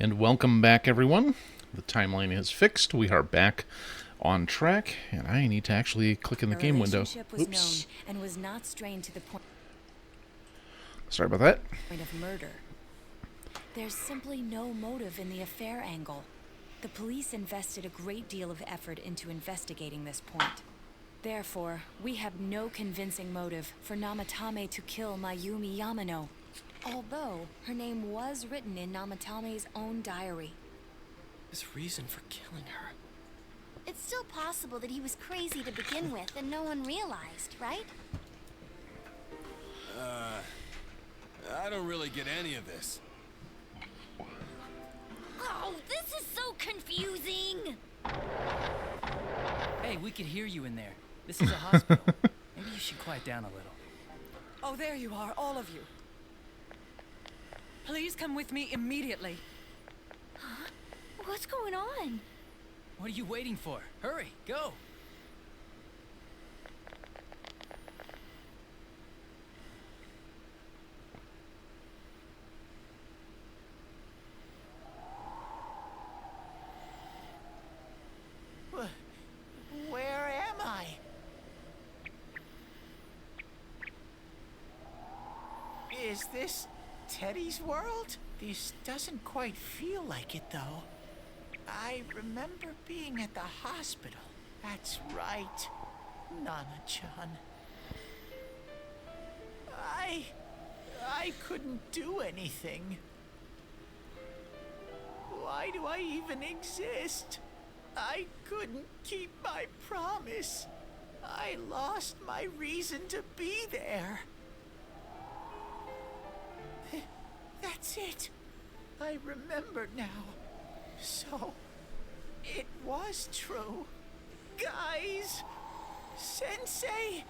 And welcome back, everyone. The timeline is fixed. We are back on track, and I need to actually click in the game window. Was Oops. known and was not strained to the Sorry about that. point of murder. There's simply no motive in the affair angle. The police invested a great deal of effort into investigating this point. Therefore, we have no convincing motive for Namatame to kill Mayumi Yamano, although her name was written in Namatame's own diary. His reason for killing her. It's still possible that he was crazy to begin with and no one realized, right? I don't really get any of this. Oh, this is so confusing! Hey, we can hear you in there. This is a hospital. Maybe you should quiet down a little. Oh, there you are, all of you. Please come with me immediately. Huh? What's going on? What are you waiting for? Hurry, go! Where am I? Is this Teddy's world? This doesn't quite feel like it, though. I remember being at the hospital. That's right, Nana-chan. I couldn't do anything. Why do I even exist? I couldn't keep my promise. I lost my reason to be there. That's it. I remember now. So, it was true. Guys! Sensei!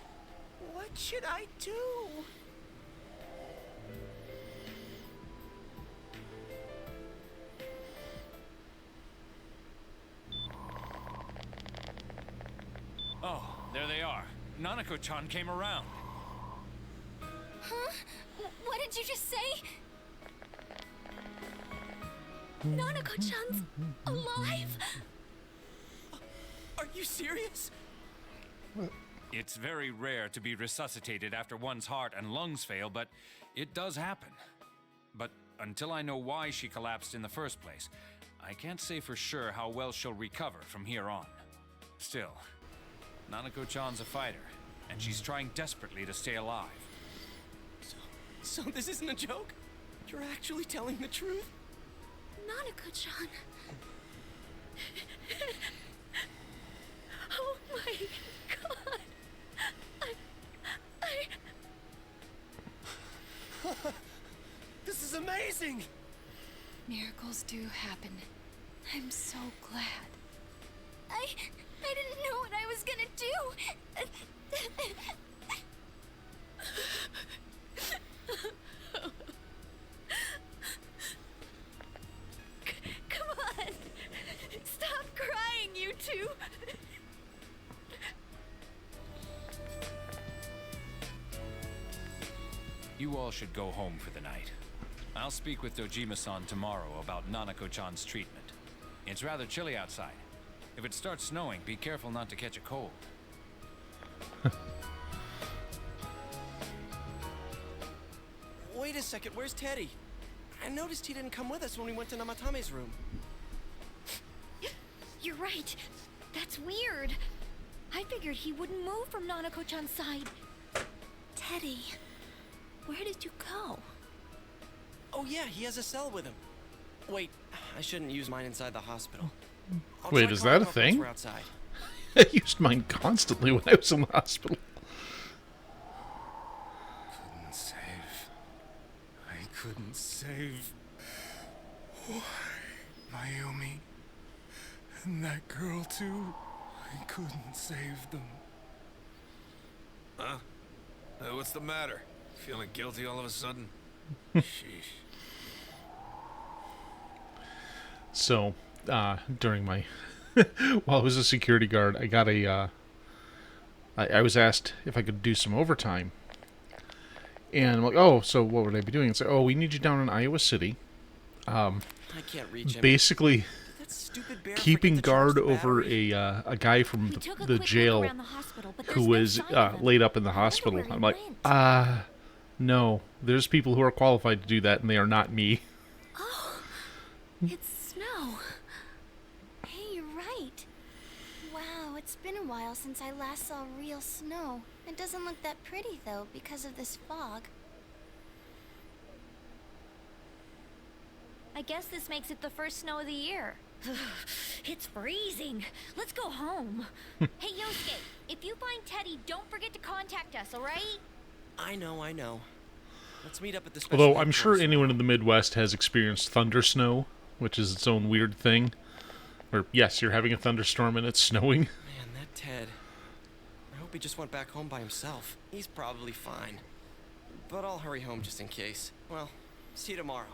What should I do? Oh, there they are. Nanako-chan came around. Huh? What did you just say? Nanako-chan's alive? Are you serious? It's very rare to be resuscitated after one's heart and lungs fail, but it does happen. But until I know why she collapsed in the first place, I can't say for sure how well she'll recover from here on. Still, Nanako-chan's a fighter, and she's trying desperately to stay alive. So this isn't a joke? You're actually telling the truth? Nanako-chan. Oh my god. This is amazing! Miracles do happen. I'm so glad. I didn't know what I was gonna do. Come on. Stop crying, you two. You all should go home for the night. I'll speak with Dojima-san tomorrow about Nanako-chan's treatment. It's rather chilly outside. If it starts snowing, be careful not to catch a cold. Wait a second, where's Teddy? I noticed he didn't come with us when we went to Namatame's room. You're right. That's weird. I figured he wouldn't move from Nanako-chan's side. Teddy, where did you go? Oh yeah, he has a cell with him. Wait, I shouldn't use mine inside the hospital. I'll Wait, try is calling that a him up once thing? we're outside. I used mine constantly when I was in the hospital. Couldn't save. I couldn't save. Why, Mayumi? And that girl too. I couldn't save them. Huh? What's the matter? Feeling guilty all of a sudden? Sheesh. So, during my... while I was a security guard, I got a... I was asked if I could do some overtime. And I'm like, oh, so what would I be doing? It's like, oh, we need you down in Iowa City. I can't reach him. basically That stupid bear keeping forget to charge guard the over battery? a guy from We took a the quick look jail around the hospital, but who there's no was sign of him. laid up in the I wonder hospital. where he I'm like, went. no, there's people who are qualified to do that, and they are not me. Oh, it's snow. Hey, you're right. Wow, it's been a while since I last saw real snow. It doesn't look that pretty, though, because of this fog. I guess this makes it the first snow of the year. It's freezing. Let's go home. Hey, Yosuke, if you find Teddy, don't forget to contact us, alright? I know. Let's meet up at the special Although I'm sure headquarters. anyone in the Midwest has experienced thunder snow, which is its own weird thing. Or yes, you're having a thunderstorm and it's snowing. Man, that Ted. I hope he just went back home by himself. He's probably fine. But I'll hurry home just in case. Well, see you tomorrow.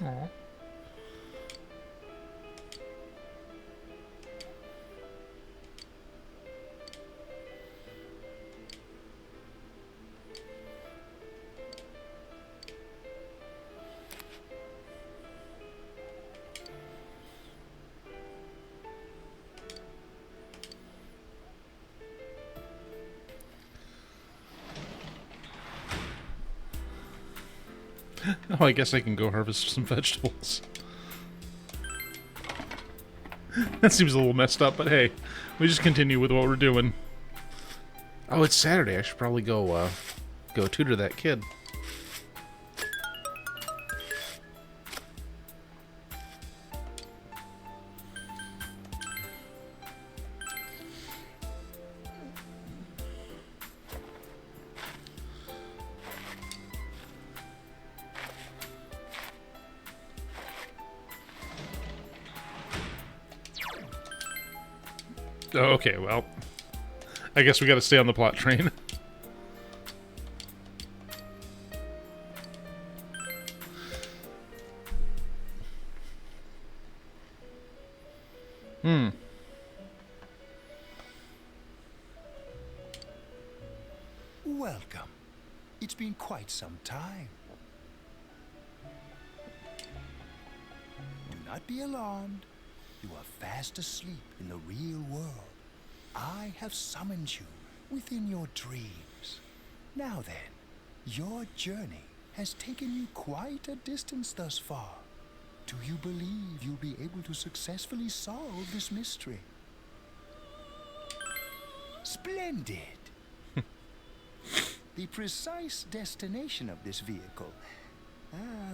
Aw. Oh, I guess I can go harvest some vegetables. That seems a little messed up, but hey, we just continue with what we're doing. Oh, it's Saturday. I should probably go tutor that kid. Oh, okay, well, I guess we gotta stay on the plot train. Welcome. It's been quite some time. Do not be alarmed. You are fast asleep in the real world. I have summoned you within your dreams. Now then, your journey has taken you quite a distance thus far. Do you believe you'll be able to successfully solve this mystery? Splendid! The precise destination of this vehicle,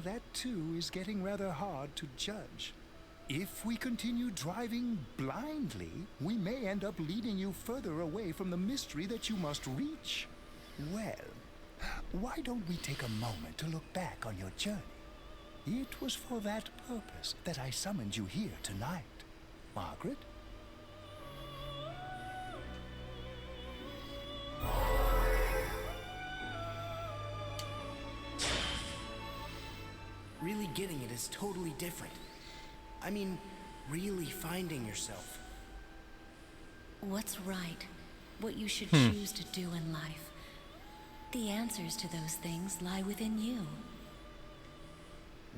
that too is getting rather hard to judge. If we continue driving blindly, we may end up leading you further away from the mystery that you must reach. Well, why don't we take a moment to look back on your journey? It was for that purpose that I summoned you here tonight. Margaret? Really getting it is totally different. I mean, really finding yourself. What's right? What you should choose to do in life? The answers to those things lie within you.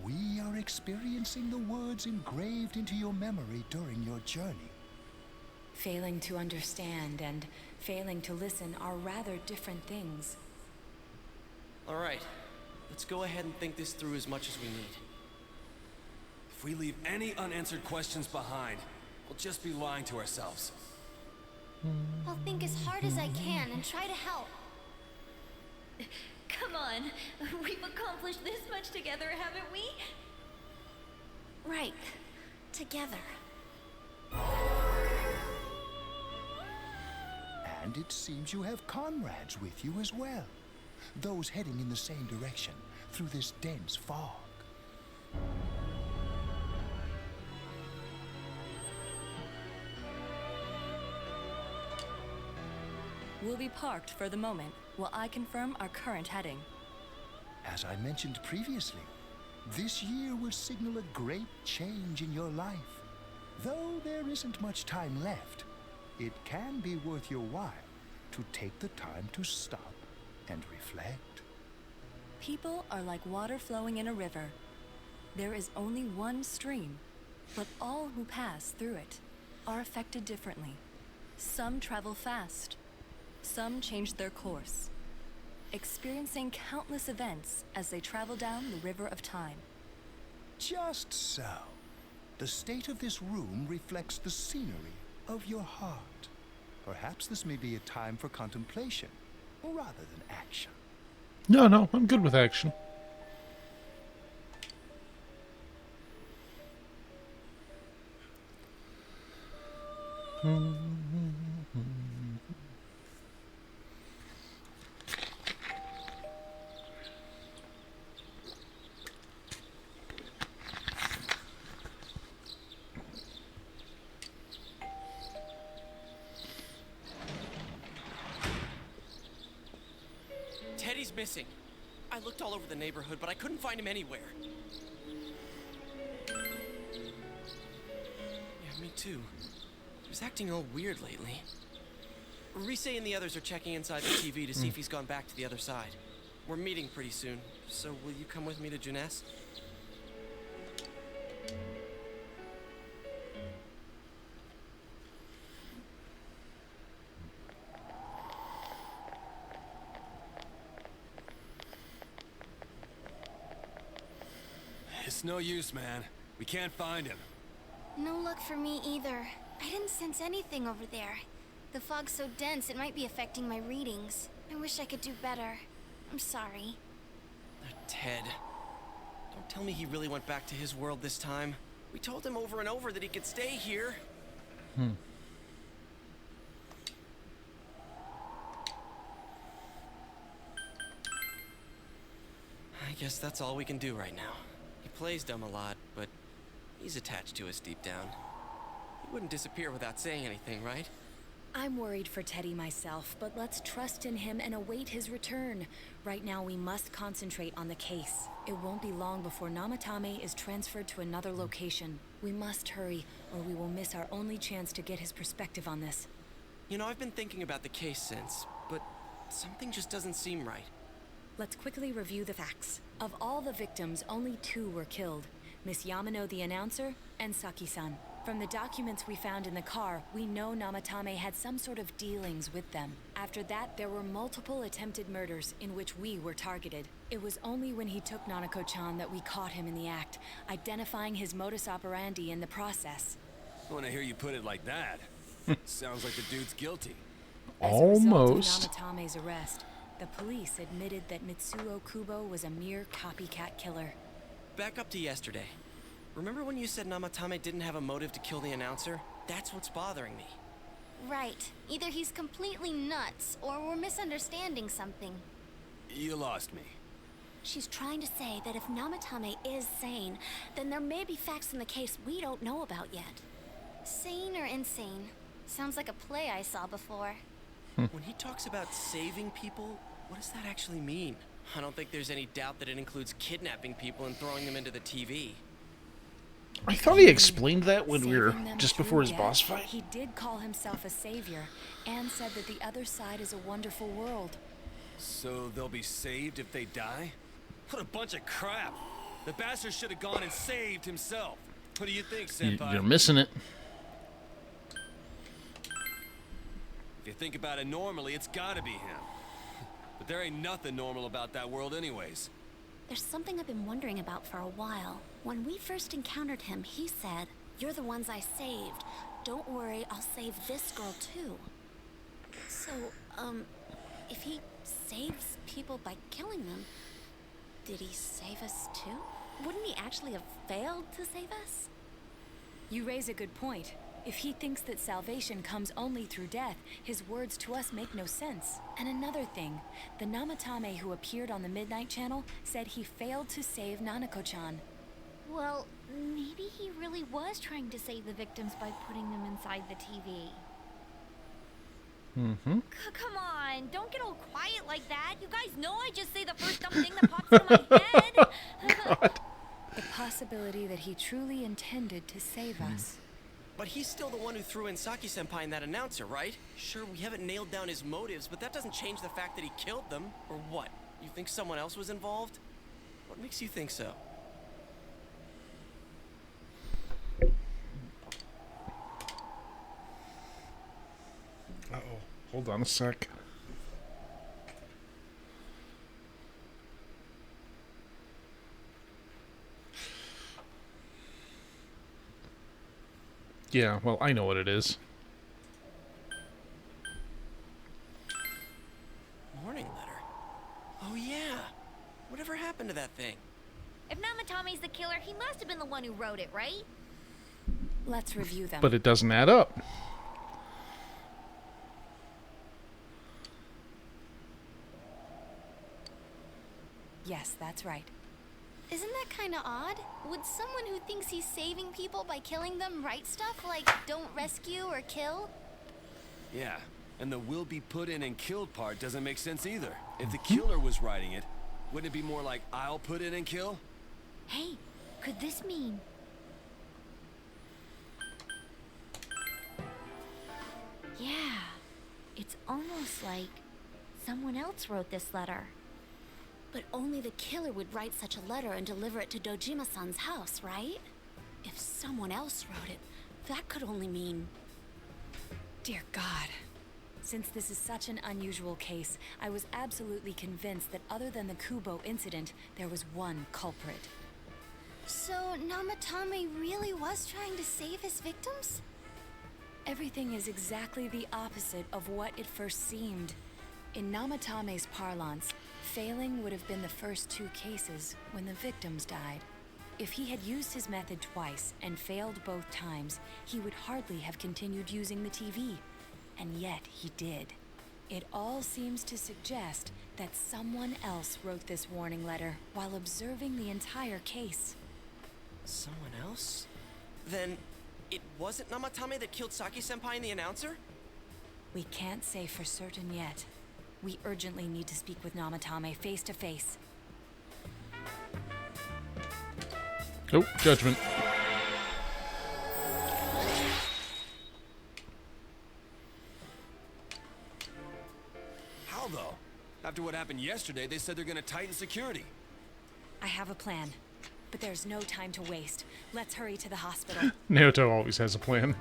We are experiencing the words engraved into your memory during your journey. Failing to understand and failing to listen are rather different things. All right, let's go ahead and think this through as much as we need. If we leave any unanswered questions behind, we'll just be lying to ourselves. I'll think as hard as I can and try to help. Come on, we've accomplished this much together, haven't we? Right. Together. And it seems you have comrades with you as well. Those heading in the same direction through this dense fog. We'll be parked for the moment while I confirm our current heading. As I mentioned previously, this year will signal a great change in your life. Though there isn't much time left, it can be worth your while to take the time to stop and reflect. People are like water flowing in a river. There is only one stream, but all who pass through it are affected differently. Some travel fast, some change their course, experiencing countless events as they travel down the river of time. Just so. The state of this room reflects the scenery of your heart. Perhaps this may be a time for contemplation, rather than action. No, I'm good with action. Teddy's missing. I looked all over the neighborhood, but I couldn't find him anywhere. Yeah, me too. He was acting all weird lately. Rise and the others are checking inside the TV to see if he's gone back to the other side. We're meeting pretty soon, so will you come with me to Jeunesse? It's no use, man. We can't find him. No luck for me either. I didn't sense anything over there. The fog's so dense it might be affecting my readings. I wish I could do better. I'm sorry. Ted. Don't tell me he really went back to his world this time. We told him over and over that he could stay here. I guess that's all we can do right now. He plays dumb a lot, but he's attached to us deep down. He wouldn't disappear without saying anything, right? I'm worried for Teddy myself, but let's trust in him and await his return. Right now, we must concentrate on the case. It won't be long before Namatame is transferred to another location. We must hurry, or we will miss our only chance to get his perspective on this. You know, I've been thinking about the case since, but something just doesn't seem right. Let's quickly review the facts. Of all the victims, only 2 were killed. Miss Yamano, the announcer, and Saki-san. From the documents we found in the car, we know Namatame had some sort of dealings with them. After that, there were multiple attempted murders in which we were targeted. It was only when he took Nanako-chan that we caught him in the act, identifying his modus operandi in the process. When I hear you put it like that, sounds like the dude's guilty. As a result Almost. of Namatame's arrest, the police admitted that Mitsuo Kubo was a mere copycat killer. Back up to yesterday. Remember when you said Namatame didn't have a motive to kill the announcer? That's what's bothering me. Right. Either he's completely nuts, or we're misunderstanding something. You lost me. She's trying to say that if Namatame is sane, then there may be facts in the case we don't know about yet. Sane or insane? Sounds like a play I saw before. When he talks about saving people, what does that actually mean? I don't think there's any doubt that it includes kidnapping people and throwing them into the TV. I thought he explained that when we were Saving them just through before his death. boss fight. He did call himself a savior, and said that the other side is a wonderful world. So they'll be saved if they die? What a bunch of crap! The bastard should have gone and saved himself. What do you think, Senpai? You're missing it. If you think about it normally, it's gotta be him. But there ain't nothing normal about that world anyways. There's something I've been wondering about for a while. When we first encountered him, he said, "You're the ones I saved. Don't worry, I'll save this girl too." So, if he saves people by killing them, did he save us too? Wouldn't he actually have failed to save us? You raise a good point. If he thinks that salvation comes only through death, his words to us make no sense. And another thing, the Namatame who appeared on the Midnight Channel said he failed to save Nanako-chan. Well, maybe he really was trying to save the victims by putting them inside the TV. Come on, don't get all quiet like that. You guys know I just say the first dumb thing that pops into my head. The possibility that he truly intended to save us. But he's still the one who threw in Saki-senpai and that announcer, right? Sure, we haven't nailed down his motives, but that doesn't change the fact that he killed them. Or what? You think someone else was involved? What makes you think so? Uh-oh. Hold on a sec. Yeah, well, I know what it is. Warning letter. Oh yeah. Whatever happened to that thing? If Namatame's the killer, he must have been the one who wrote it, right? Let's review them. But it doesn't add up. Yes, that's right. Isn't that kind of odd? Would someone who thinks he's saving people by killing them write stuff like don't rescue or kill? Yeah, and the will be put in and killed part doesn't make sense either. If the killer was writing it, wouldn't it be more like I'll put in and kill? Hey, could this mean... Yeah, it's almost like someone else wrote this letter. But only the killer would write such a letter and deliver it to Dojima-san's house, right? If someone else wrote it, that could only mean... Dear God. Since this is such an unusual case, I was absolutely convinced that other than the Kubo incident, there was one culprit. So, Namatame really was trying to save his victims? Everything is exactly the opposite of what it first seemed. In Namatame's parlance, failing would have been the first two cases when the victims died. If he had used his method twice and failed both times, he would hardly have continued using the TV. And yet he did. It all seems to suggest that someone else wrote this warning letter while observing the entire case. Someone else? Then it wasn't Namatame that killed Saki-senpai and the announcer? We can't say for certain yet. We urgently need to speak with Namatame face to face. Oh, judgment. How though? After what happened yesterday, they said they're gonna tighten security. I have a plan, but there's no time to waste. Let's hurry to the hospital. Naoto always has a plan.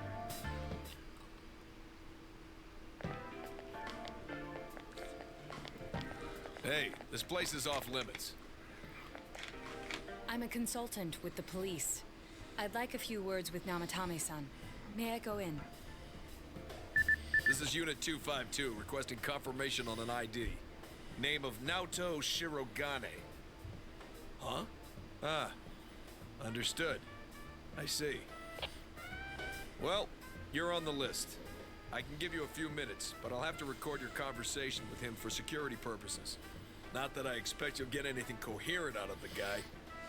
Hey, this place is off limits. I'm a consultant with the police. I'd like a few words with Namatame-san. May I go in? This is Unit 252, requesting confirmation on an ID. Name of Naoto Shirogane. Huh? Ah. Understood. I see. Well, you're on the list. I can give you a few minutes, but I'll have to record your conversation with him for security purposes. Not that I expect you'll get anything coherent out of the guy.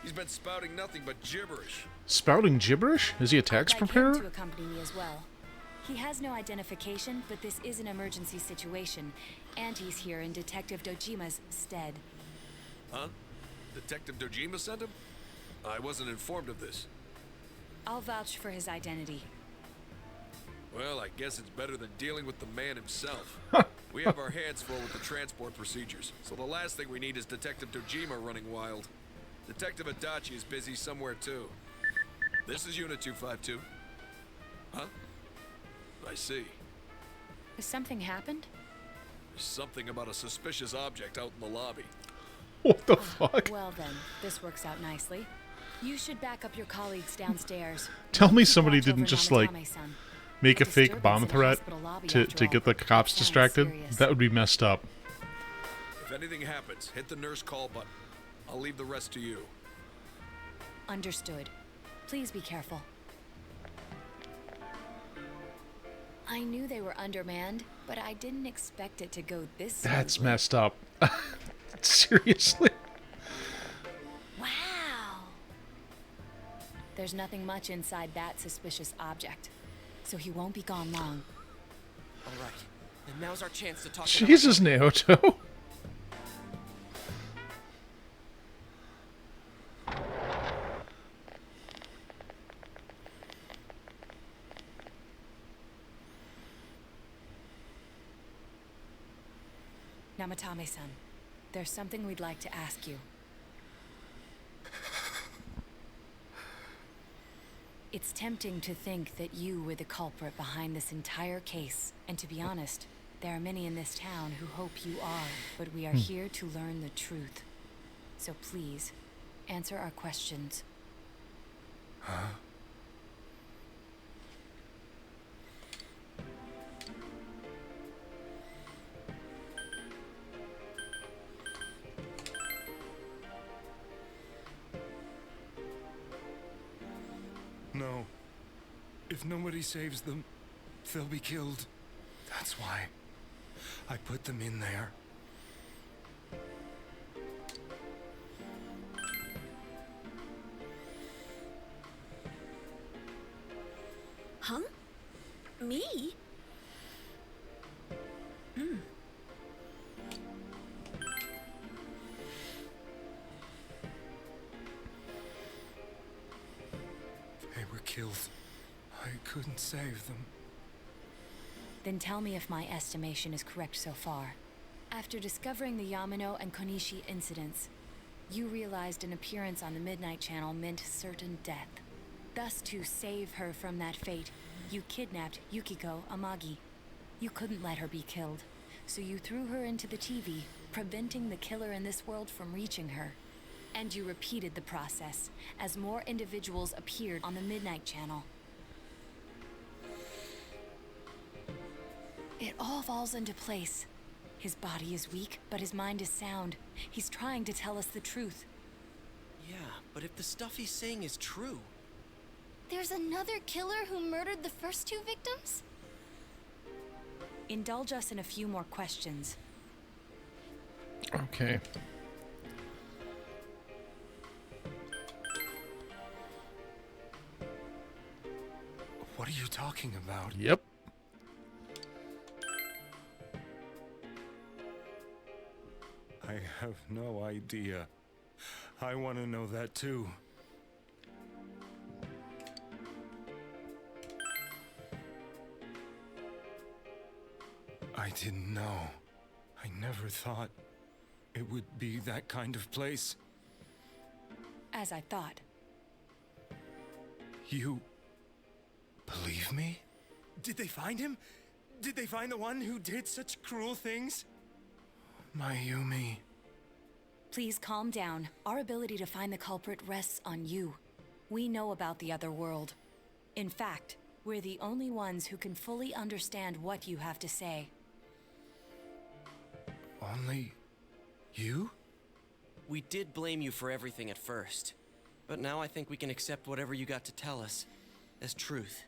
He's been spouting nothing but gibberish. Spouting gibberish? Is he a tax I'd like preparer? him to accompany me as well. He has no identification, but this is an emergency situation, and he's here in Detective Dojima's stead. Huh? Detective Dojima sent him? I wasn't informed of this. I'll vouch for his identity. Well, I guess it's better than dealing with the man himself. We have our hands full with the transport procedures, so the last thing we need is Detective Dojima running wild. Detective Adachi is busy somewhere too. This is Unit 252. Huh? I see. Has something happened? There's something about a suspicious object out in the lobby. What the fuck? Well then, this works out nicely. You should back up your colleagues downstairs. Tell me Keep somebody watch over didn't just, like, Namatame-san. make a fake Disturbance bomb in the threat hospital lobby, to after get all. the cops Sounds distracted? serious. That would be messed up. If anything happens, hit the nurse call button. I'll leave the rest to you. Understood. Please be careful. I knew they were undermanned, but I didn't expect it to go this That's smoothly. messed up. Seriously? Wow! There's nothing much inside that suspicious object, so he won't be gone long. All right. Then now's our chance to talk to Jesus, Naoto. Namatame-san, there's something we'd like to ask you. It's tempting to think that you were the culprit behind this entire case, and to be honest, there are many in this town who hope you are, but we are here to learn the truth. So please, answer our questions. Huh? No. If nobody saves them, they'll be killed. That's why I put them in there. Huh? Me? They were killed. I couldn't save them. Then tell me if my estimation is correct so far. After discovering the Yamano and Konishi incidents, you realized an appearance on the Midnight Channel meant certain death. Thus, to save her from that fate, you kidnapped Yukiko Amagi. You couldn't let her be killed, so you threw her into the TV, preventing the killer in this world from reaching her. And you repeated the process, as more individuals appeared on the Midnight Channel. It all falls into place. His body is weak, but his mind is sound. He's trying to tell us the truth. Yeah, but if the stuff he's saying is true... There's another killer who murdered the first two victims? Indulge us in a few more questions. Okay. What are you talking about? Yep. I have no idea. I want to know that too. I didn't know. I never thought it would be that kind of place. As I thought. You believe me? Did they find him? Did they find the one who did such cruel things? Mayumi. Please calm down. Our ability to find the culprit rests on you. We know about the other world. In fact, we're the only ones who can fully understand what you have to say. Only you? We did blame you for everything at first. But now I think we can accept whatever you got to tell us as truth.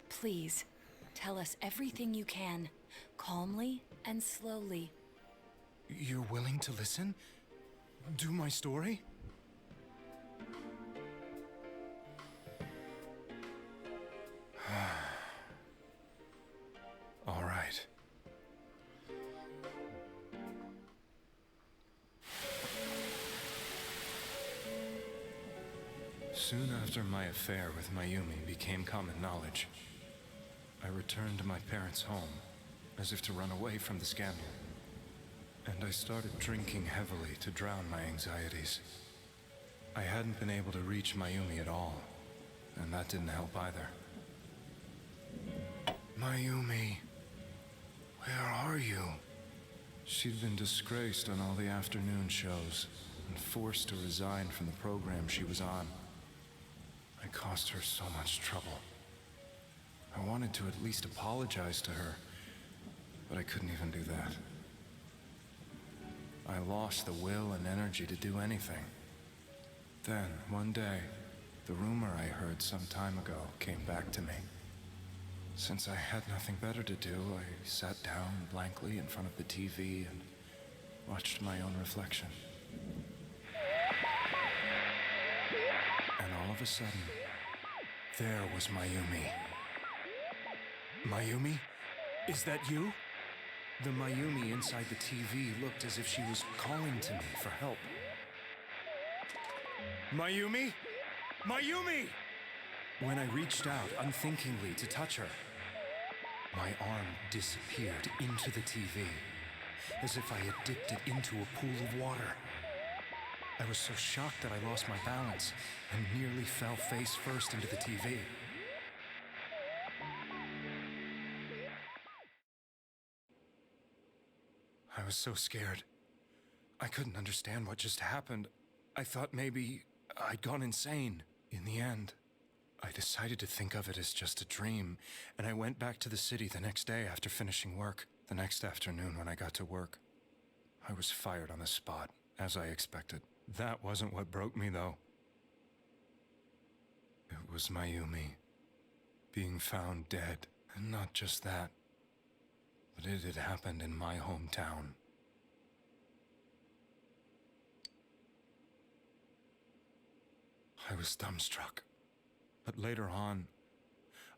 Please, tell us everything you can, calmly and slowly. You're willing to listen? Do my story? All right. Soon after my affair with Mayumi became common knowledge, I returned to my parents' home, as if to run away from the scandal. And I started drinking heavily to drown my anxieties. I hadn't been able to reach Mayumi at all, and that didn't help either. Mayumi, where are you? She'd been disgraced on all the afternoon shows and forced to resign from the program she was on. I caused her so much trouble. I wanted to at least apologize to her, but I couldn't even do that. I lost the will and energy to do anything. Then, one day, the rumor I heard some time ago came back to me. Since I had nothing better to do, I sat down blankly in front of the TV and watched my own reflection. And all of a sudden, there was Mayumi. Mayumi? Is that you? The Mayumi inside the TV looked as if she was calling to me for help. Mayumi? Mayumi! When I reached out unthinkingly to touch her, my arm disappeared into the TV, as if I had dipped it into a pool of water. I was so shocked that I lost my balance and nearly fell face first into the TV. I was so scared. I couldn't understand what just happened. I thought maybe I'd gone insane. In the end, I decided to think of it as just a dream, and I went back to the city the next day after finishing work. The next afternoon when I got to work, I was fired on the spot, as I expected. That wasn't what broke me, though. It was Mayumi being found dead. And not just that, but it had happened in my hometown. I was dumbstruck. But later on,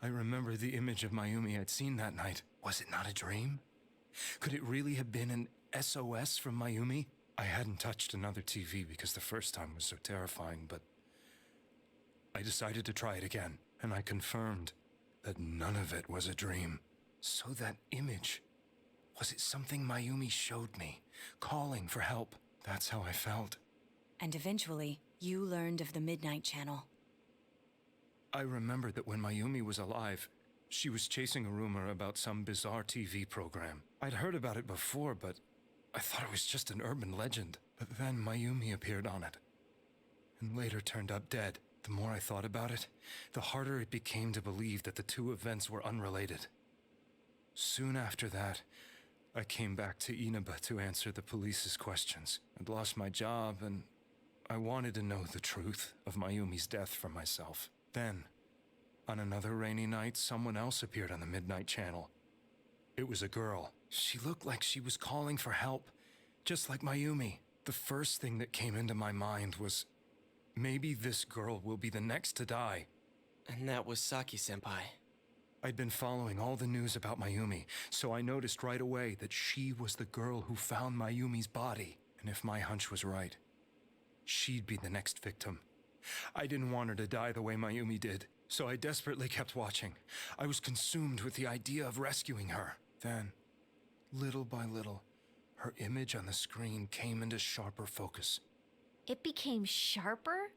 I remember the image of Mayumi I'd seen that night. Was it not a dream? Could it really have been an SOS from Mayumi? I hadn't touched another TV because the first time was so terrifying, but I decided to try it again, and I confirmed that none of it was a dream. So that image, was it something Mayumi showed me, calling for help? That's how I felt. And eventually, you learned of the Midnight Channel. I remembered that when Mayumi was alive, she was chasing a rumor about some bizarre TV program. I'd heard about it before, but I thought it was just an urban legend. But then Mayumi appeared on it, and later turned up dead. The more I thought about it, the harder it became to believe that the two events were unrelated. Soon after that, I came back to Inaba to answer the police's questions. I'd lost my job, and I wanted to know the truth of Mayumi's death for myself. Then, on another rainy night, someone else appeared on the Midnight Channel. It was a girl. She looked like she was calling for help, just like Mayumi. The first thing that came into my mind was, maybe this girl will be the next to die. And that was Saki-senpai. I'd been following all the news about Mayumi, so I noticed right away that she was the girl who found Mayumi's body. And if my hunch was right, she'd be the next victim. I didn't want her to die the way Mayumi did, so I desperately kept watching. I was consumed with the idea of rescuing her. Then, little by little, her image on the screen came into sharper focus. It became sharper?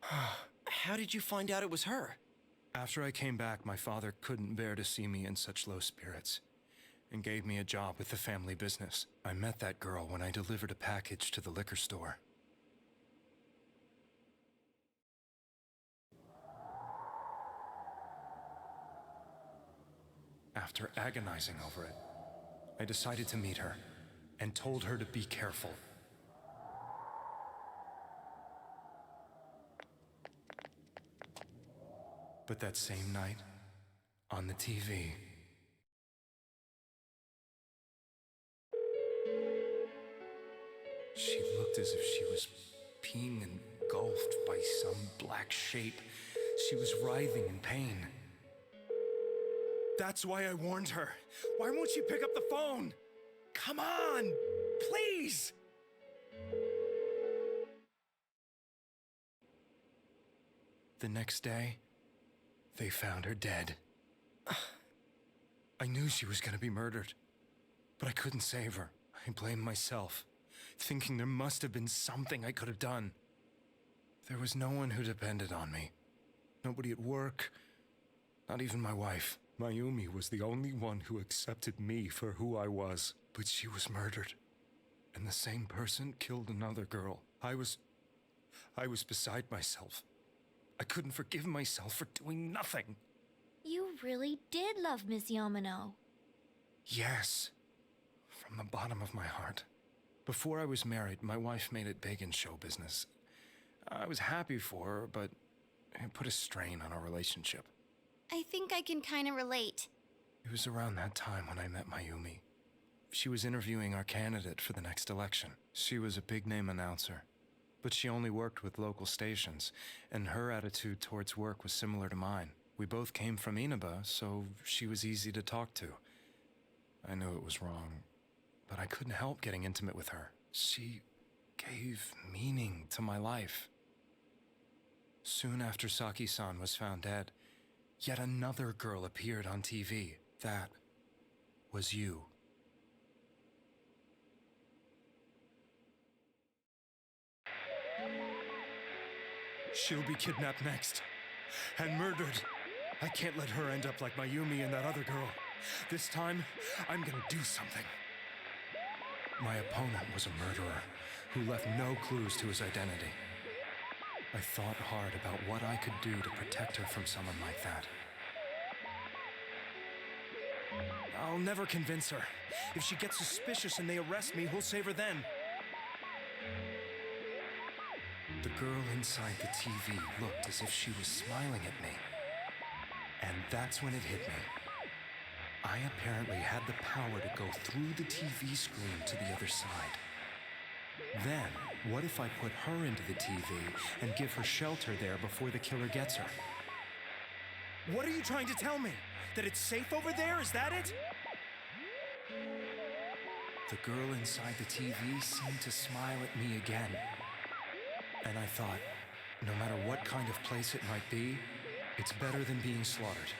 How did you find out it was her? After I came back, my father couldn't bear to see me in such low spirits and gave me a job with the family business. I met that girl when I delivered a package to the liquor store. After agonizing over it, I decided to meet her and told her to be careful. But that same night, on the TV, she looked as if she was being engulfed by some black shape. She was writhing in pain. That's why I warned her. Why won't she pick up the phone? Come on, please! The next day, they found her dead. I knew she was gonna be murdered, but I couldn't save her. I blamed myself, thinking there must have been something I could have done. There was no one who depended on me. Nobody at work, not even my wife. Mayumi was the only one who accepted me for who I was, but she was murdered. And the same person killed another girl. I was beside myself. I couldn't forgive myself for doing nothing. You really did love Miss Yamano. Yes, from the bottom of my heart. Before I was married, my wife made it big in show business. I was happy for her, but it put a strain on our relationship. I think I can kind of relate. It was around that time when I met Mayumi. She was interviewing our candidate for the next election. She was a big-name announcer, but she only worked with local stations, and her attitude towards work was similar to mine. We both came from Inaba, so she was easy to talk to. I knew it was wrong, but I couldn't help getting intimate with her. She gave meaning to my life. Soon after Saki-san was found dead, yet another girl appeared on TV. That was you. She'll be kidnapped next and murdered. I can't let her end up like Mayumi and that other girl. This time, I'm gonna do something. My opponent was a murderer who left no clues to his identity. I thought hard about what I could do to protect her from someone like that. I'll never convince her. If she gets suspicious and they arrest me, who'll save her then? The girl inside the TV looked as if she was smiling at me. And that's when it hit me. I apparently had the power to go through the TV screen to the other side. Then, what if I put her into the TV and give her shelter there before the killer gets her? What are you trying to tell me? That it's safe over there? Is that it? The girl inside the TV seemed to smile at me again. And I thought, no matter what kind of place it might be, it's better than being slaughtered.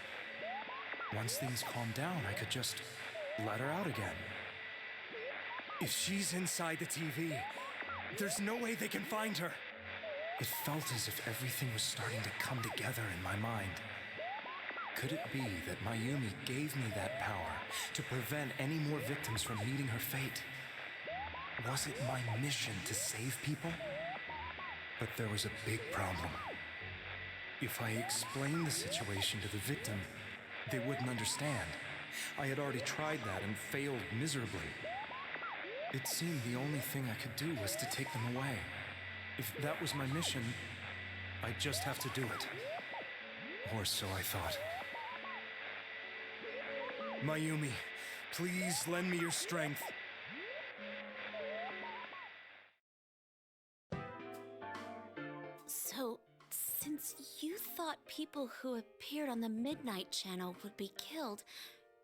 Once things calmed down, I could just let her out again. If she's inside the TV, there's no way they can find her. It felt as if everything was starting to come together in my mind. Could it be that Mayumi gave me that power to prevent any more victims from meeting her fate? Was it my mission to save people? But there was a big problem. If I explained the situation to the victim, they wouldn't understand. I had already tried that and failed miserably. It seemed the only thing I could do was to take them away. If that was my mission, I'd just have to do it. Or so I thought. Mayumi, please lend me your strength. So, since you thought people who appeared on the Midnight Channel would be killed,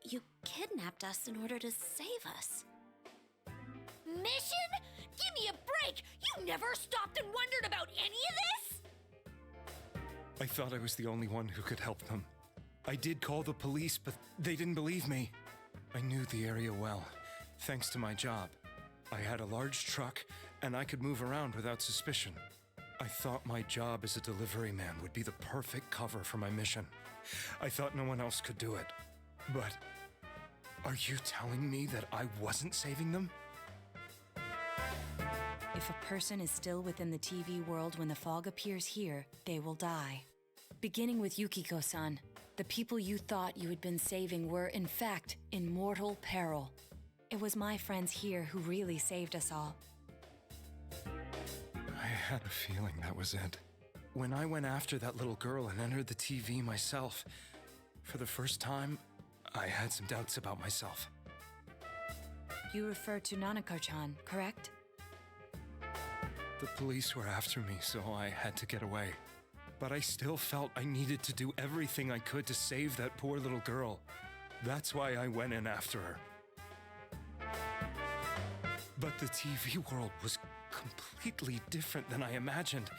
you kidnapped us in order to save us. Mission? Give me a break! You never stopped and wondered about any of this? I thought I was the only one who could help them. I did call the police, but they didn't believe me. I knew the area well, thanks to my job. I had a large truck, and I could move around without suspicion. I thought my job as a delivery man would be the perfect cover for my mission. I thought no one else could do it. But are you telling me that I wasn't saving them? If a person is still within the TV world when the fog appears here, they will die. Beginning with Yukiko-san, the people you thought you had been saving were, in fact, in mortal peril. It was my friends here who really saved us all. I had a feeling that was it. When I went after that little girl and entered the TV myself, for the first time, I had some doubts about myself. You refer to Nanako-chan, correct? The police were after me, so I had to get away. But I still felt I needed to do everything I could to save that poor little girl. That's why I went in after her. But the TV world was completely different than I imagined.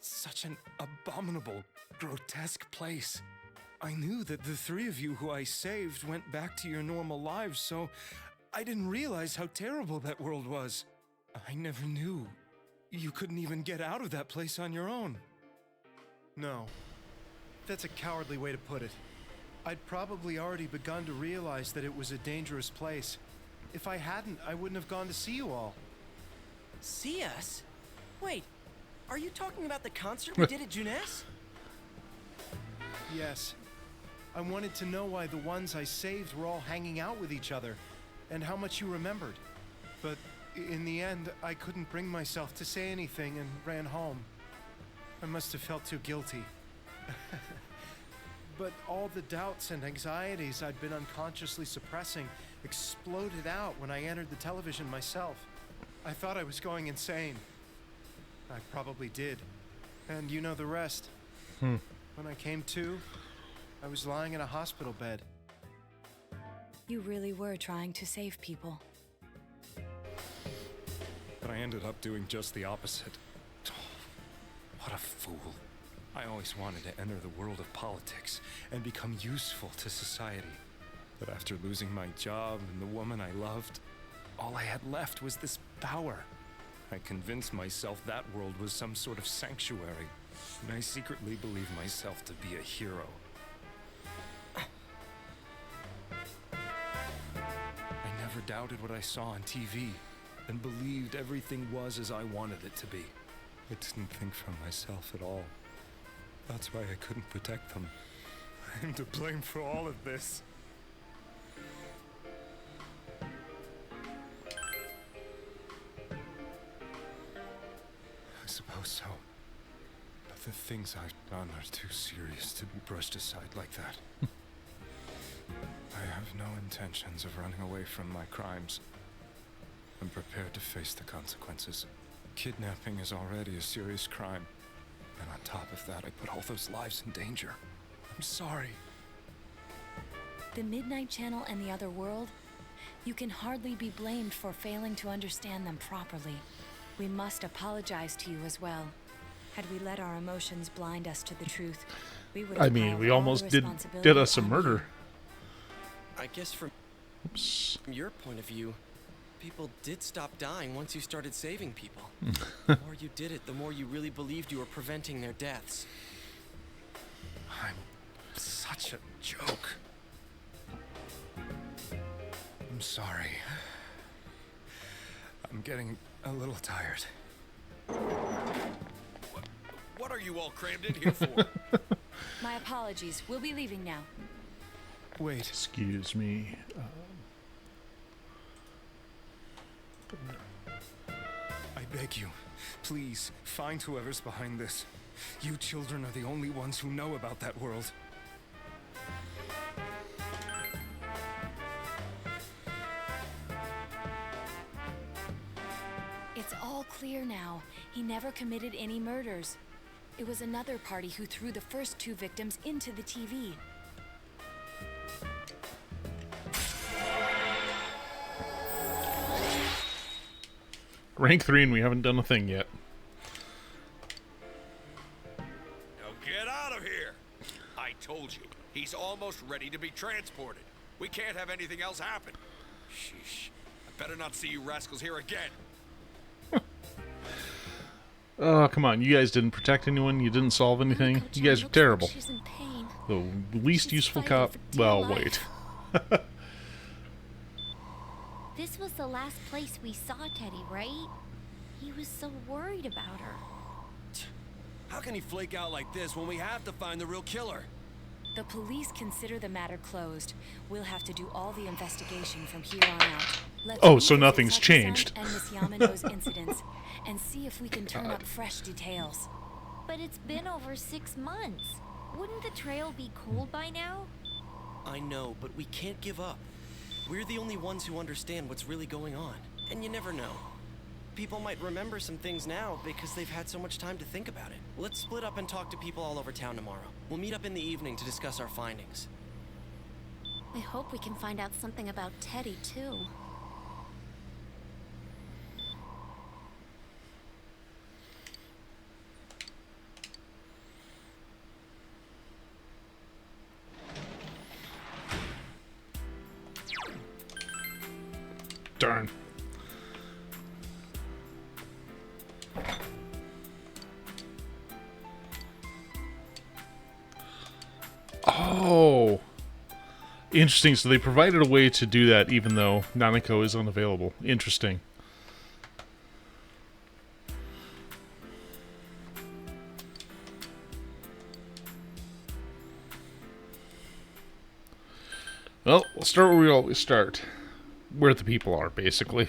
Such an abominable, grotesque place. I knew that the three of you who I saved went back to your normal lives, so I didn't realize how terrible that world was. I never knew you couldn't even get out of that place on your own. No. That's a cowardly way to put it. I'd probably already begun to realize that it was a dangerous place. If I hadn't, I wouldn't have gone to see you all. See us? Wait, are you talking about the concert we did at Juness? Yes. I wanted to know why the ones I saved were all hanging out with each other, and how much you remembered. But in the end, I couldn't bring myself to say anything and ran home. I must have felt too guilty. But all the doubts and anxieties I'd been unconsciously suppressing exploded out when I entered the television myself. I thought I was going insane. I probably did. And you know the rest. When I came to, I was lying in a hospital bed. You really were trying to save people. But I ended up doing just the opposite. What a fool. I always wanted to enter the world of politics and become useful to society. But after losing my job and the woman I loved, all I had left was this power. I convinced myself that world was some sort of sanctuary, and I secretly believed myself to be a hero. I never doubted what I saw on TV, and believed everything was as I wanted it to be. I didn't think for myself at all. That's why I couldn't protect them. I'm to blame for all of this. I suppose so. But the things I've done are too serious to be brushed aside like that. I have no intentions of running away from my crimes. I'm prepared to face the consequences. Kidnapping is already a serious crime. And on top of that, I put all those lives in danger. I'm sorry. The Midnight Channel and the other world? You can hardly be blamed for failing to understand them properly. We must apologize to you as well. Had we let our emotions blind us to the truth, we would have piled we all almost the did us a responsibility on murder. I guess from your point of view, people did stop dying once you started saving people. The more you did it, the more you really believed you were preventing their deaths. I'm such a joke. I'm sorry. I'm getting a little tired. What are you all crammed in here for? My apologies. We'll be leaving now. Wait. Excuse me. I beg you, please, find whoever's behind this. You children are the only ones who know about that world. It's all clear now. He never committed any murders. It was another party who threw the first 2 victims into the TV. Rank 3 and we haven't done a thing yet. Now get out of here! I told you, he's almost ready to be transported. We can't have anything else happen. Sheesh. I better not see you rascals here again. Oh, come on. You guys didn't protect anyone. You didn't solve anything. You guys are terrible. She's in pain. The least useful fighting cop. for dear Well, life. wait. This was the last place we saw Teddy, right? He was so worried about her. How can he flake out like this when we have to find the real killer? The police consider the matter closed. We'll have to do all the investigation from here on out. Let's Oh, so revisit nothing's Saki-san changed. and Miss Yamano's incidents, and see if we can turn up fresh details. But it's been over 6 months. Wouldn't the trail be cold by now? I know, but we can't give up. We're the only ones who understand what's really going on. And you never know. People might remember some things now because they've had so much time to think about it. Let's split up and talk to people all over town tomorrow. We'll meet up in the evening to discuss our findings. I hope we can find out something about Teddy, too. Darn. Oh. Interesting. So they provided a way to do that even though Nanako is unavailable. Interesting. Well, we'll start where we always start. Where the people are, basically.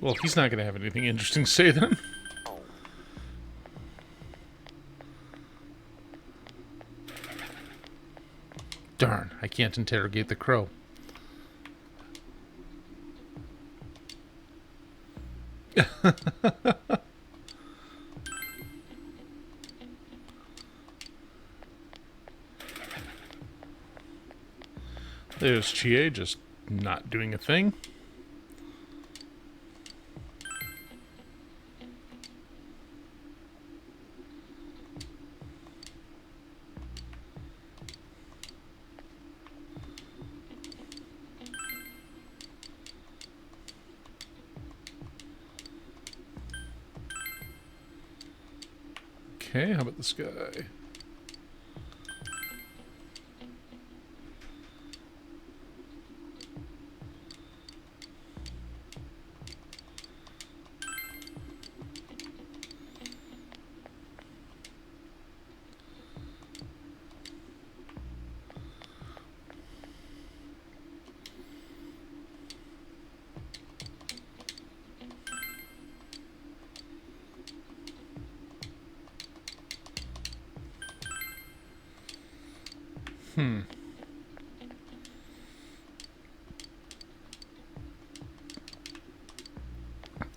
Well, he's not going to have anything interesting to say then. Darn, I can't interrogate the crow. There's Chie just not doing a thing. Okay, how about this guy?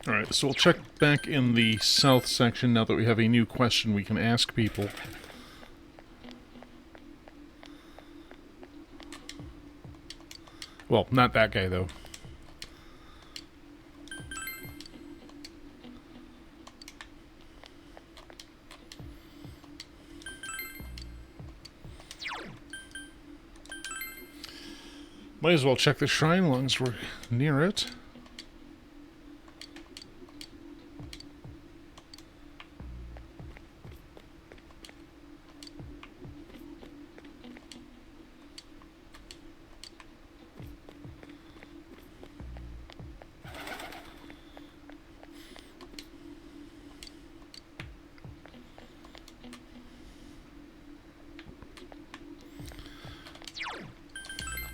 Alright, so we'll check back in the south section now that we have a new question we can ask people. Well, not that guy, though. Might as well check the shrine lungs. We're near it.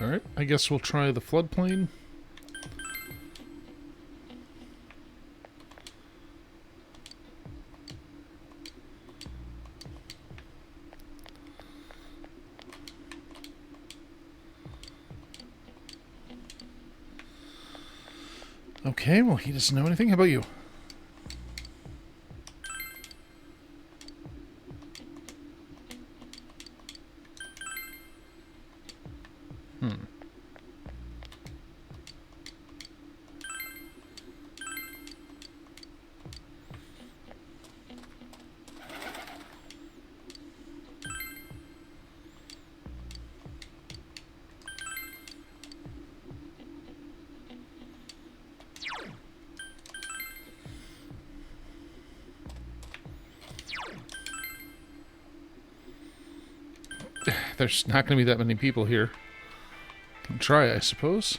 Alright, I guess we'll try the floodplain. Okay, well, he doesn't know anything. How about you? There's not going to be that many people here. Can try, I suppose.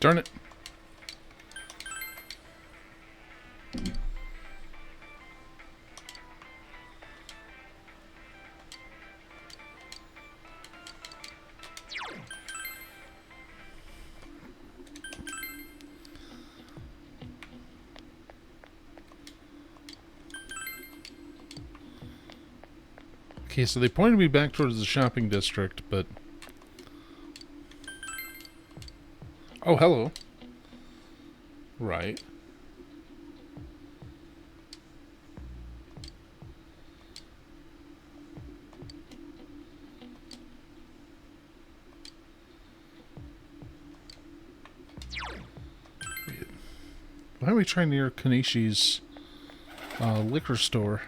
Darn it. Okay, so they pointed me back towards the shopping district, but... Oh, hello. Right. Why are we trying near Kanishi's liquor store?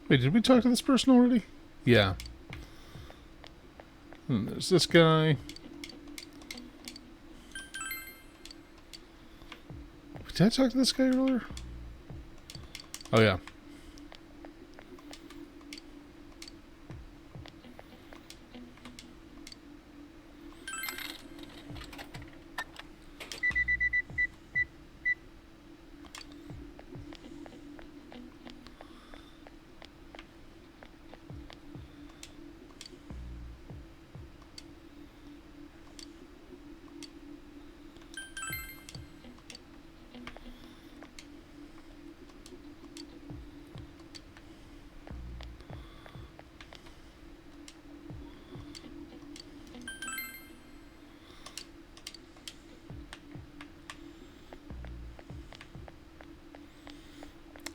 Wait, did we talk to this person already? Yeah. There's this guy. Did I talk to this guy earlier? Oh, yeah.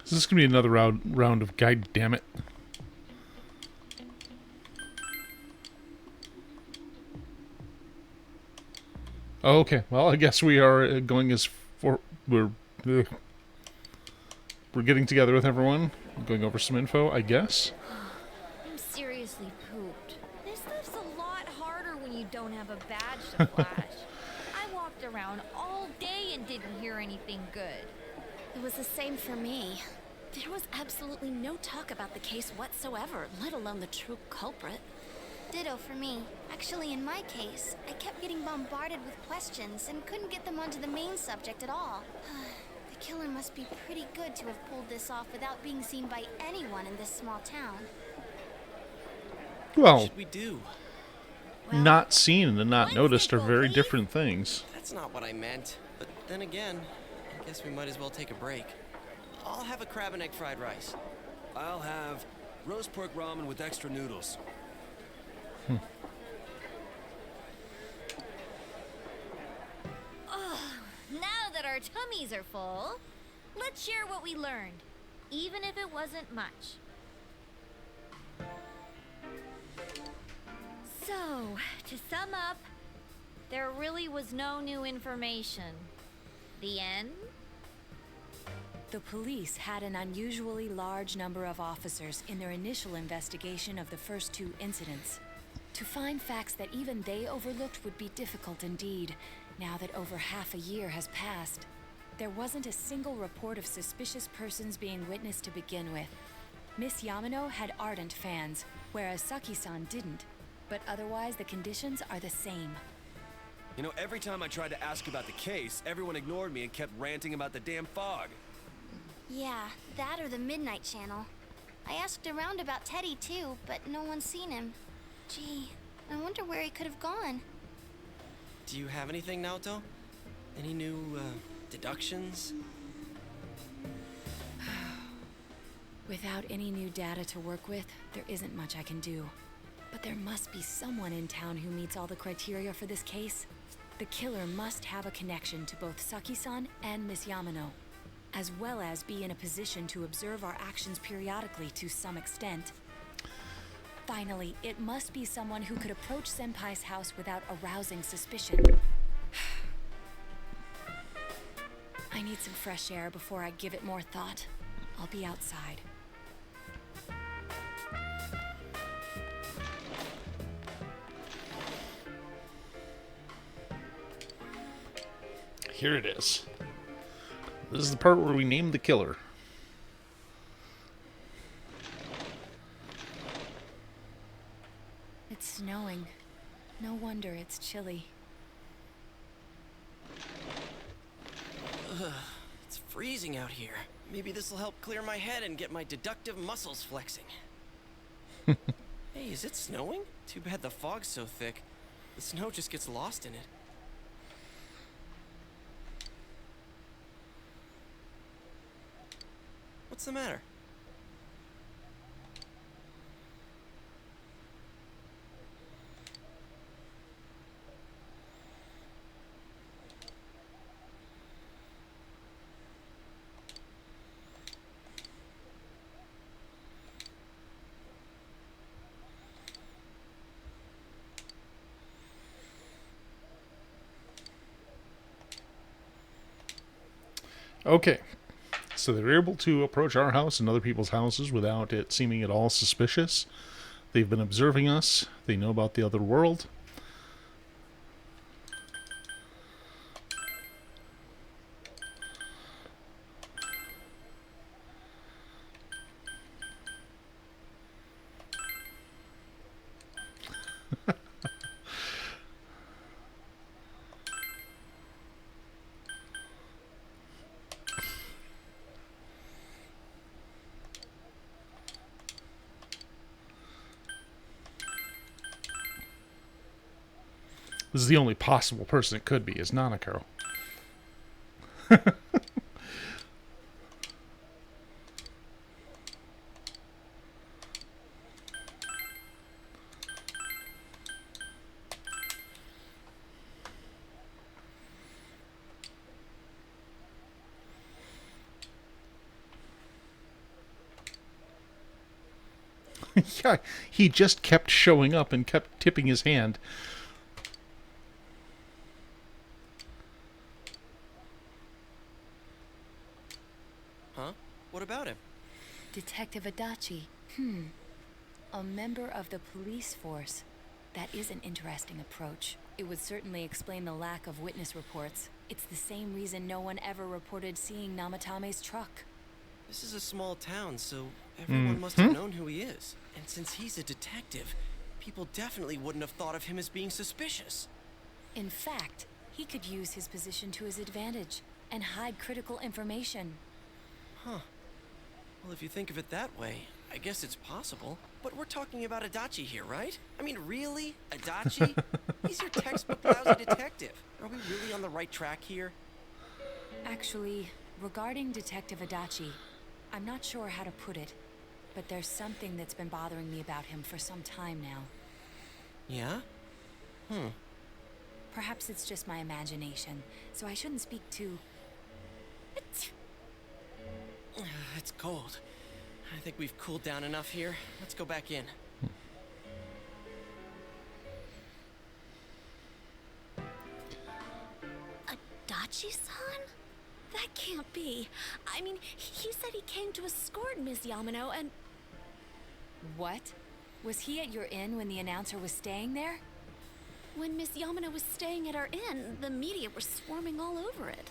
Is this gonna be another round of God damn it? Oh, okay. Well, I guess we are going as for we're getting together with everyone, going over some info, I guess. I'm seriously pooped. This stuff's a lot harder when you don't have a badge to flash. I walked around all day and didn't hear anything good. It was the same for me. There was absolutely no talk about the case whatsoever, let alone the true culprit. Ditto for me. Actually, in my case, I kept getting bombarded with questions and couldn't get them onto the main subject at all. The killer must be pretty good to have pulled this off without being seen by anyone in this small town. Well, what should we do? Not seen and not noticed are very different things. That's not what I meant. But then again, I guess we might as well take a break. I'll have a crab and egg fried rice. I'll have roast pork ramen with extra noodles. Now that our tummies are full, let's share what we learned, even if it wasn't much. So, to sum up, there really was no new information. The end? The police had an unusually large number of officers in their initial investigation of the first two incidents. To find facts that even they overlooked would be difficult indeed, now that over half a year has passed. There wasn't a single report of suspicious persons being witnessed to begin with. Miss Yamano had ardent fans, whereas Saki-san didn't. But otherwise, the conditions are the same. You know, every time I tried to ask about the case, everyone ignored me and kept ranting about the damn fog. Yeah, that or the Midnight Channel. I asked around about Teddy too, but no one's seen him. Gee, I wonder where he could have gone. Do you have anything, Naoto? Any new, deductions? Without any new data to work with, there isn't much I can do. But there must be someone in town who meets all the criteria for this case. The killer must have a connection to both Saki-san and Miss Yamano, as well as be in a position to observe our actions periodically to some extent. Finally, it must be someone who could approach Senpai's house without arousing suspicion. I need some fresh air before I give it more thought. I'll be outside. Here it is. This is the part where we name the killer. It's snowing. No wonder it's chilly. Ugh, it's freezing out here. Maybe this will help clear my head and get my deductive muscles flexing. Hey, is it snowing? Too bad the fog's so thick. The snow just gets lost in it. What's the matter? Okay. So they're able to approach our house and other people's houses without it seeming at all suspicious. They've been observing us. They know about the other world. This is the only possible person it could be, is Nanako. Yeah, he just kept showing up and kept tipping his hand. Huh? What about him? Detective Adachi. A member of the police force. That is an interesting approach. It would certainly explain the lack of witness reports. It's the same reason no one ever reported seeing Namatame's truck. This is a small town, so everyone must have known who he is. And since he's a detective, people definitely wouldn't have thought of him as being suspicious. In fact, he could use his position to his advantage and hide critical information. Huh. Well, if you think of it that way, I guess it's possible. But we're talking about Adachi here, right? I mean, really? Adachi? He's your textbook lousy detective. Are we really on the right track here? Actually, regarding Detective Adachi, I'm not sure how to put it, but there's something that's been bothering me about him for some time now. Yeah? Perhaps it's just my imagination, so I shouldn't speak too... It's cold. I think we've cooled down enough here. Let's go back in. Adachi-san? That can't be. I mean, he said he came to escort Miss Yamano and... What? Was he at your inn when the announcer was staying there? When Miss Yamano was staying at our inn, the media were swarming all over it.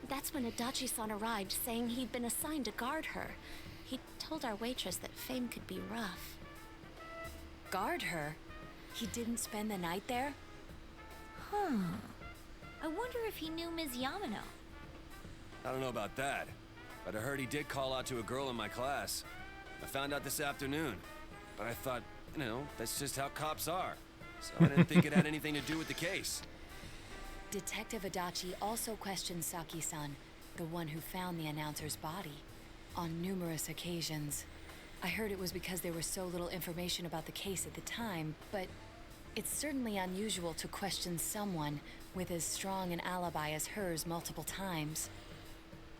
That's when Adachi-san arrived, saying he'd been assigned to guard her. He told our waitress that fame could be rough. Guard her? He didn't spend the night there? Huh. I wonder if he knew Ms. Yamano. I don't know about that, but I heard he did call out to a girl in my class. I found out this afternoon, but I thought, that's just how cops are. So I didn't think it had anything to do with the case. Detective Adachi also questioned Saki-san, the one who found the announcer's body, on numerous occasions. I heard it was because there was so little information about the case at the time, but it's certainly unusual to question someone with as strong an alibi as hers multiple times.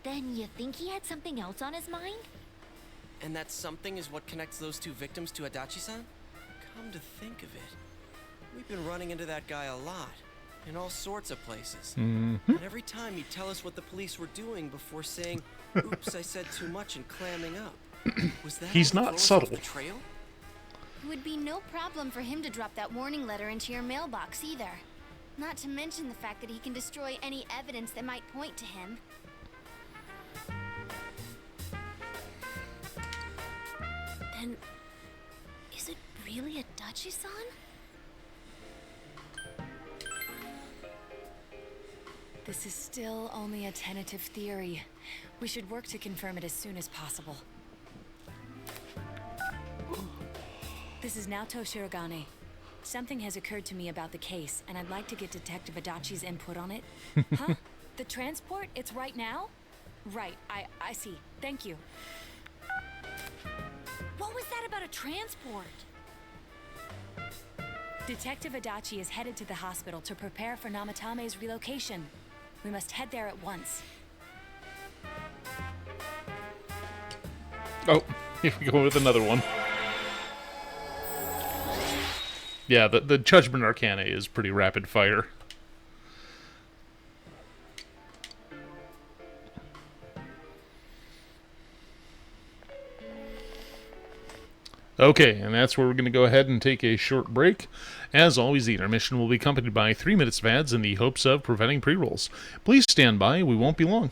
Then you think he had something else on his mind? And that something is what connects those two victims to Adachi-san? Come to think of it, we've been running into that guy a lot. In all sorts of places. And every time he'd tell us what the police were doing before saying, oops, I said too much and clamming up. Was that He's not subtle. The trail? It would be no problem for him to drop that warning letter into your mailbox either. Not to mention the fact that he can destroy any evidence that might point to him. Then, is it really Adachi-san? This is still only a tentative theory. We should work to confirm it as soon as possible. This is Naoto Shirogane. Something has occurred to me about the case, and I'd like to get Detective Adachi's input on it. Huh? The transport? It's right now? Right, I see. Thank you. What was that about a transport? Detective Adachi is headed to the hospital to prepare for Namatame's relocation. We must head there at once. Oh, here we go with another one. Yeah, the Judgment Arcana is pretty rapid fire. Okay, and that's where we're going to go ahead and take a short break. As always, the intermission will be accompanied by 3 minutes of ads in the hopes of preventing pre-rolls. Please stand by, we won't be long.